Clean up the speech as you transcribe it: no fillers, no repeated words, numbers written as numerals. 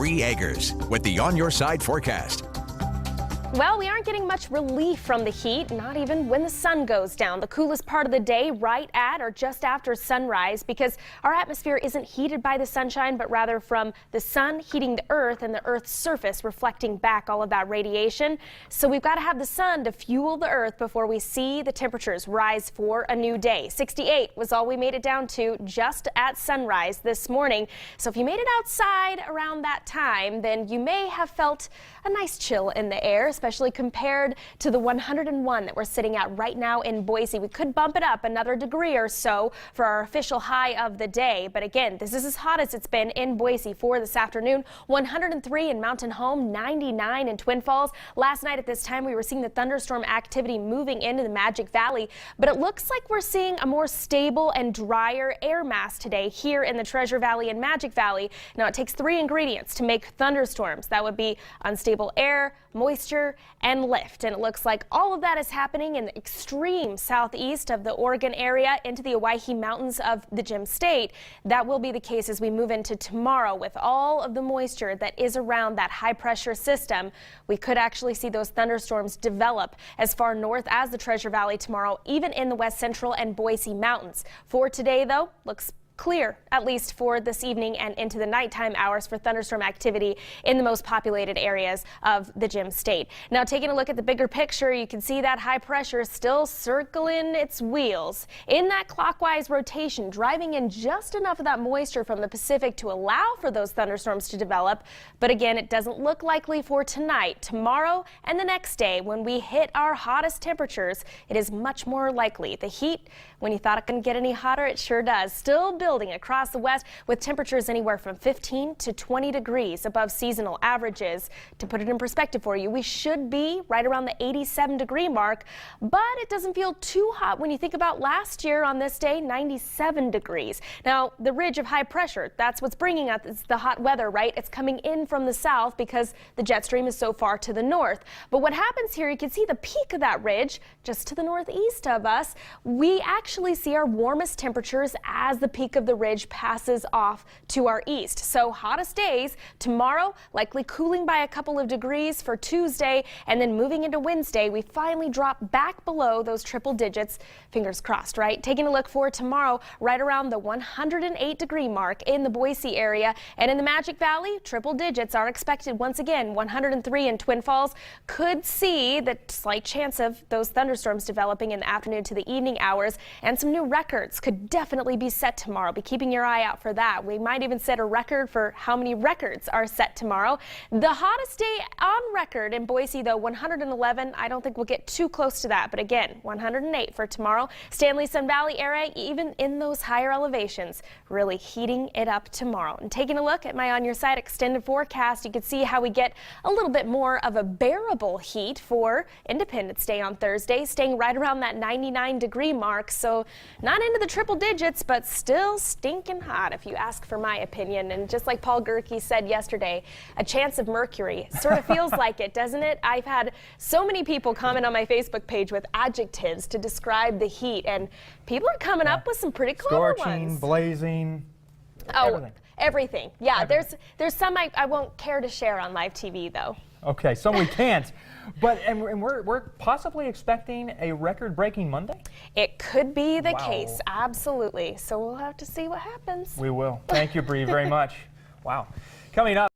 Bree Eggers with the On Your Side forecast. Well, we aren't getting much relief from the heat, not even when the sun goes down. The coolest part of the day right at or just after sunrise, because our atmosphere isn't heated by the sunshine, but rather from the sun heating the earth and the earth's surface reflecting back all of that radiation. So we've got to have the sun to fuel the earth before we see the temperatures rise for a new day. 68 was all we made it down to just at sunrise this morning. So if you made it outside around that time, then you may have felt a nice chill in the air, especially compared to the 101 that we're sitting at right now in Boise. We could bump it up another degree or so for our official high of the day. But again, this is as hot as it's been in Boise for this afternoon. 103 in Mountain Home, 99 in Twin Falls. Last night at this time, we were seeing the thunderstorm activity moving into the Magic Valley, but it looks like we're seeing a more stable and drier air mass today here in the Treasure Valley and Magic Valley. Now, it takes three ingredients to make thunderstorms. That would be unstable air, moisture, and lift. And it looks like all of that is happening in the extreme southeast of the Oregon area into the Owyhee Mountains of the Gem State. That will be the case as we move into tomorrow with all of the moisture that is around that high pressure system. We could actually see those thunderstorms develop as far north as the Treasure Valley tomorrow, even in the West Central and Boise Mountains. For today, though, looks clear, at least for this evening and into the nighttime hours for thunderstorm activity in the most populated areas of the Gem State. Now, taking a look at the bigger picture, you can see that high pressure still circling its wheels in that clockwise rotation, driving in just enough of that moisture from the Pacific to allow for those thunderstorms to develop. But again, it doesn't look likely for tonight, tomorrow, and the next day when we hit our hottest temperatures. It is much more likely. The heat, when you thought it couldn't get any hotter, it sure does. Still building across the west with temperatures anywhere from 15 to 20 degrees above seasonal averages. To put it in perspective for you, we should be right around the 87-degree mark, but it doesn't feel too hot when you think about last year on this day, 97 degrees. Now, the ridge of high pressure, that's what's bringing us the hot weather, right? It's coming in from the south because the jet stream is so far to the north. But what happens here, you can see the peak of that ridge just to the northeast of us. We actually see our warmest temperatures as the peak of the ridge passes off to our east. So hottest days tomorrow, likely cooling by a couple of degrees for Tuesday, and then moving into Wednesday, we finally drop back below those triple digits. Fingers crossed, right? Taking a look for tomorrow, right around the 108-degree mark in the Boise area, and in the Magic Valley, triple digits are expected once again. 103 in Twin Falls. Could see the slight chance of those thunderstorms developing in the afternoon to the evening hours, and some new records could definitely be set tomorrow. Be keeping your eye out for that. We might even set a record for how many records are set tomorrow. The hottest day on record in Boise, though, 111. I don't think we'll get too close to that, but again, 108 for tomorrow. Stanley Sun Valley area, even in those higher elevations, really heating it up tomorrow. And taking a look at my On Your Side extended forecast, you can see how we get a little bit more of a bearable heat for Independence Day on Thursday, staying right around that 99-degree mark. So not into the triple digits, but still stinking hot, if you ask for my opinion. And just like Paul Gerke said yesterday, a chance of mercury. Sort of feels like it, doesn't it? I've had so many people comment on my Facebook page with adjectives to describe the heat, and people are coming up with some pretty clever Scorching, ones. blazing, Everything. Yeah, everything. There's some I won't care to share on live TV, though. Okay, some we can't. But we're possibly expecting a record-breaking Monday? It could be the case, absolutely. So we'll have to see what happens. We will. Thank you, Bree, very much. Wow. Coming up.